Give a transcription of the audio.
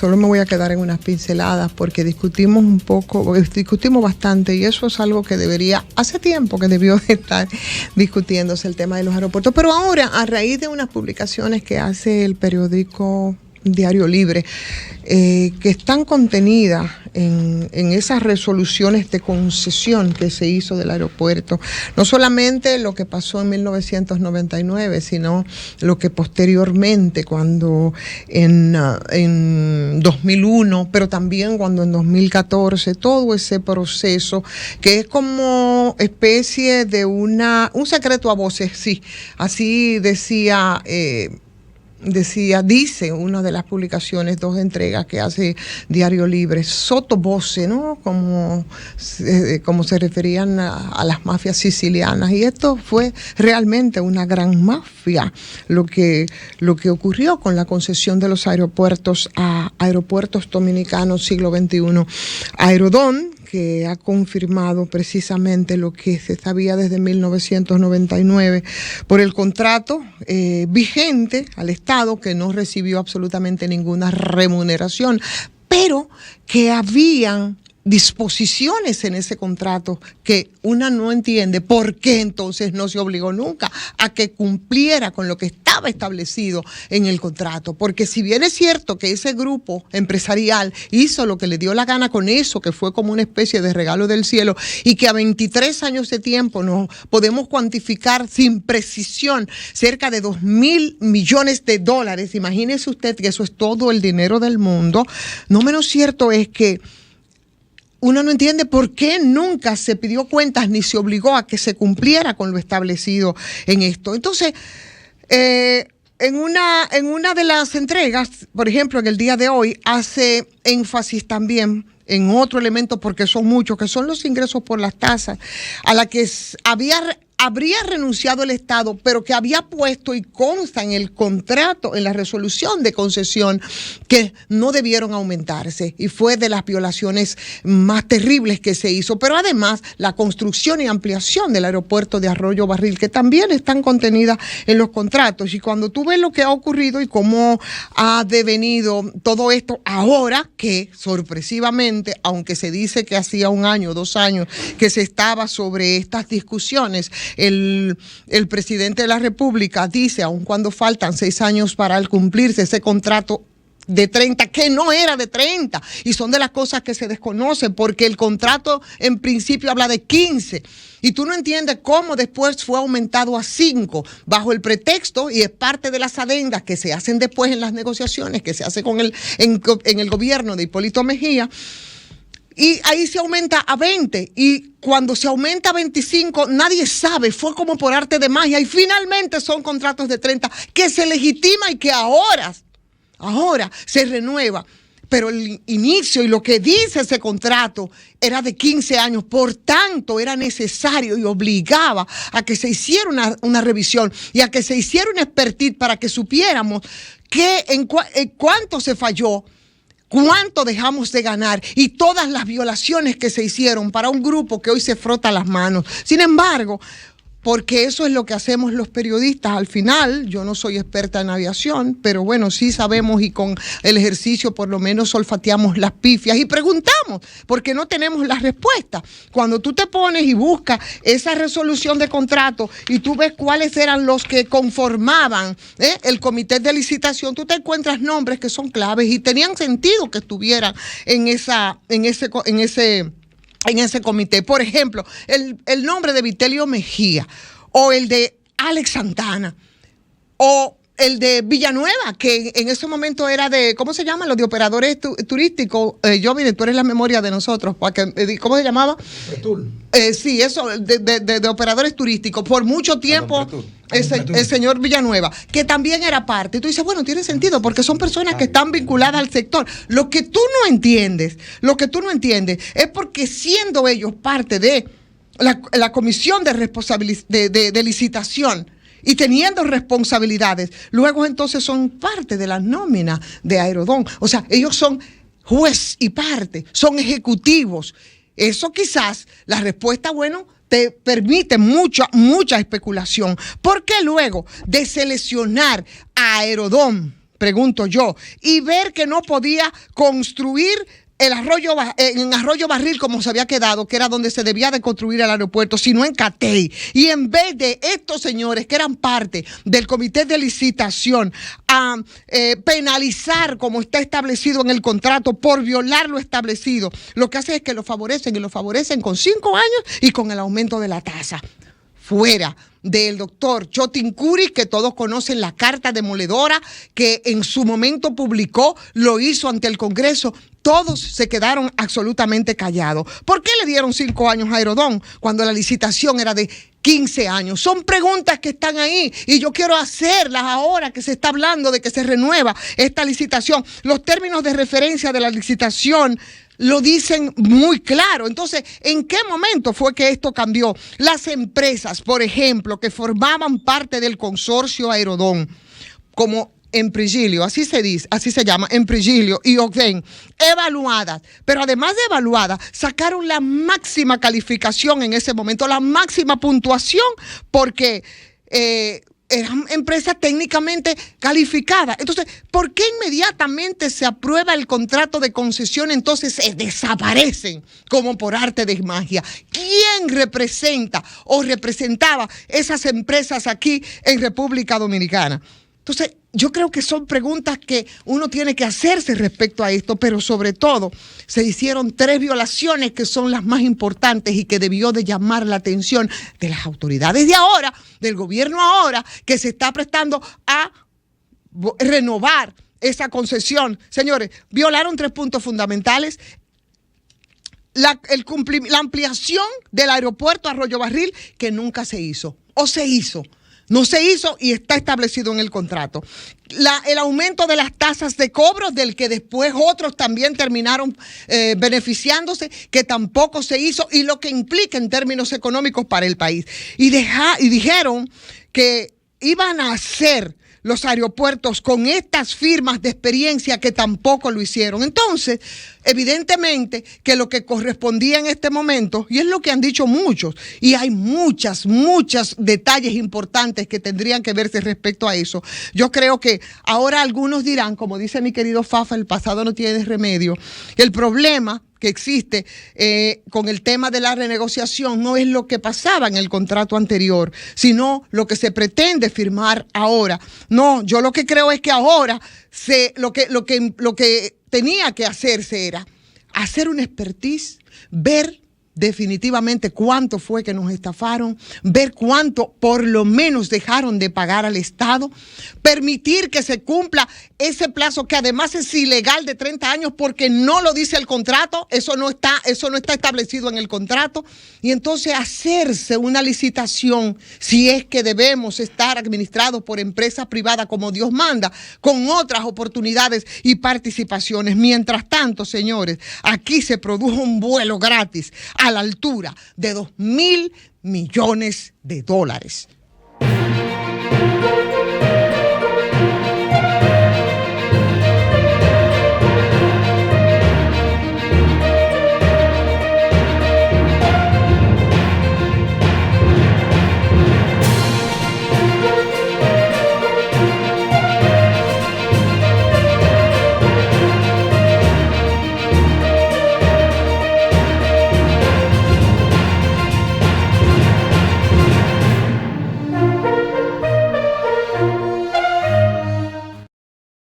solo me voy a quedar en unas pinceladas porque discutimos bastante, y eso es algo que hace tiempo que debió de estar discutiéndose, el tema de los aeropuertos. Pero ahora, a raíz de unas publicaciones que hace el periódico Diario Libre, que están contenidas en esas resoluciones de concesión que se hizo del aeropuerto, no solamente lo que pasó en 1999, sino lo que posteriormente, cuando en 2001, pero también cuando en 2014, todo ese proceso que es como especie de un secreto a voces, sí, así dice una de las publicaciones, 2 entregas que hace Diario Libre, sottovoce, ¿no? Como se referían a las mafias sicilianas. Y esto fue realmente una gran mafia, lo que ocurrió con la concesión de los aeropuertos a Aeropuertos Dominicanos Siglo XXI. Aerodón, que ha confirmado precisamente lo que se sabía desde 1999 por el contrato vigente al Estado, que no recibió absolutamente ninguna remuneración, pero que habían disposiciones en ese contrato que una no entiende por qué entonces no se obligó nunca a que cumpliera con lo que estaba establecido en el contrato. Porque si bien es cierto que ese grupo empresarial hizo lo que le dio la gana con eso, que fue como una especie de regalo del cielo, y que a 23 años de tiempo no podemos cuantificar sin precisión cerca de $2,000 millones, imagínese usted que eso es todo el dinero del mundo, no menos cierto es que uno no entiende por qué nunca se pidió cuentas ni se obligó a que se cumpliera con lo establecido en esto. Entonces, en una de las entregas, por ejemplo, en el día de hoy, hace énfasis también en otro elemento, porque son muchos, que son los ingresos por las tasas, a la que habría renunciado el Estado, pero que había puesto y consta en el contrato, en la resolución de concesión, que no debieron aumentarse, y fue de las violaciones más terribles que se hizo. Pero además, la construcción y ampliación del aeropuerto de Arroyo Barril, que también están contenidas en los contratos. Y cuando tú ves lo que ha ocurrido y cómo ha devenido todo esto ahora, que sorpresivamente, aunque se dice que hacía 1 año, 2 años, que se estaba sobre estas discusiones, el presidente de la República dice, aun cuando faltan 6 años para cumplirse ese contrato de 30, que no era de 30, y son de las cosas que se desconocen, porque el contrato en principio habla de 15, y tú no entiendes cómo después fue aumentado a 5, bajo el pretexto, y es parte de las adendas que se hacen después en las negociaciones, que se hace en el gobierno de Hipólito Mejía. Y ahí se aumenta a 20, y cuando se aumenta a 25, nadie sabe, fue como por arte de magia, y finalmente son contratos de 30 que se legitima y que ahora se renueva. Pero el inicio y lo que dice ese contrato era de 15 años, por tanto era necesario y obligaba a que se hiciera una revisión y a que se hiciera una expertise para que supiéramos en cuánto se falló, cuánto dejamos de ganar y todas las violaciones que se hicieron para un grupo que hoy se frota las manos. Sin embargo, porque eso es lo que hacemos los periodistas al final, yo no soy experta en aviación, pero bueno, sí sabemos, y con el ejercicio por lo menos olfateamos las pifias y preguntamos, porque no tenemos la respuesta. Cuando tú te pones y buscas esa resolución de contrato y tú ves cuáles eran los que conformaban el comité de licitación, tú te encuentras nombres que son claves y tenían sentido que estuvieran en ese comité. Por ejemplo, el nombre de Vitelio Mejía, o el de Alex Santana, o el de Villanueva, que en ese momento era de, ¿cómo se llama? Los de operadores turísticos. Jovine, tú eres la memoria de nosotros. ¿Cómo se llamaba? Sí, eso, de operadores turísticos. Por mucho tiempo, el señor Villanueva, que también era parte. Y tú dices, bueno, tiene sentido, porque son personas que están vinculadas al sector. Lo que tú no entiendes es porque siendo ellos parte de la comisión de licitación, y teniendo responsabilidades, luego entonces son parte de la nómina de Aerodón. O sea, ellos son juez y parte, son ejecutivos. Eso quizás, la respuesta, bueno, te permite mucha especulación. Porque luego de seleccionar a Aerodón pregunto yo, y ver que no podía construir en Arroyo Barril como se había quedado, que era donde se debía de construir el aeropuerto, sino en Catey. Y en vez de estos señores que eran parte del comité de licitación a penalizar como está establecido en el contrato por violar lo establecido, lo que hace es que lo favorecen, y lo favorecen con 5 años y con el aumento de la tasa. Fuera del doctor Chotin Curi, que todos conocen la carta demoledora que en su momento publicó, lo hizo ante el Congreso. Todos se quedaron absolutamente callados. ¿Por qué le dieron 5 años a Aerodón cuando la licitación era de 15 años? Son preguntas que están ahí y yo quiero hacerlas ahora que se está hablando de que se renueva esta licitación. Los términos de referencia de la licitación lo dicen muy claro. Entonces, ¿en qué momento fue que esto cambió? Las empresas, por ejemplo, que formaban parte del consorcio Aerodón, como Emprigilio, así se dice, así se llama, Emprigilio y Ogden, evaluadas, pero además de evaluadas, sacaron la máxima calificación en ese momento, la máxima puntuación, porque eran empresas técnicamente calificadas. Entonces, ¿por qué inmediatamente se aprueba el contrato de concesión? Entonces desaparecen como por arte de magia. ¿Quién representa o representaba esas empresas aquí en República Dominicana? Entonces, yo creo que son preguntas que uno tiene que hacerse respecto a esto, pero sobre todo se hicieron 3 violaciones que son las más importantes y que debió de llamar la atención de las autoridades de ahora, del gobierno ahora, que se está prestando a renovar esa concesión. Señores, violaron 3 puntos fundamentales. La ampliación del aeropuerto Arroyo Barril, que nunca se hizo, o se hizo. No se hizo y está establecido en el contrato. El aumento de las tasas de cobros, del que después otros también terminaron beneficiándose, que tampoco se hizo, y lo que implica en términos económicos para el país. Y dijeron que iban a hacer los aeropuertos con estas firmas de experiencia, que tampoco lo hicieron. Entonces, evidentemente que lo que correspondía en este momento, y es lo que han dicho muchos, y hay muchos detalles importantes que tendrían que verse respecto a eso. Yo creo que ahora algunos dirán, como dice mi querido Fafa, el pasado no tiene remedio, que el problema que existe con el tema de la renegociación no es lo que pasaba en el contrato anterior, sino lo que se pretende firmar ahora. No, yo lo que creo es que ahora lo que tenía que hacerse era hacer una expertise, ver definitivamente cuánto fue que nos estafaron, ver cuánto por lo menos dejaron de pagar al Estado, permitir que se cumpla ese plazo, que además es ilegal, de 30 años, porque no lo dice el contrato, eso no está establecido en el contrato, y entonces hacerse una licitación, si es que debemos estar administrados por empresas privadas como Dios manda, con otras oportunidades y participaciones. Mientras tanto, señores, aquí se produjo un vuelo gratis a la altura de $2,000 millones.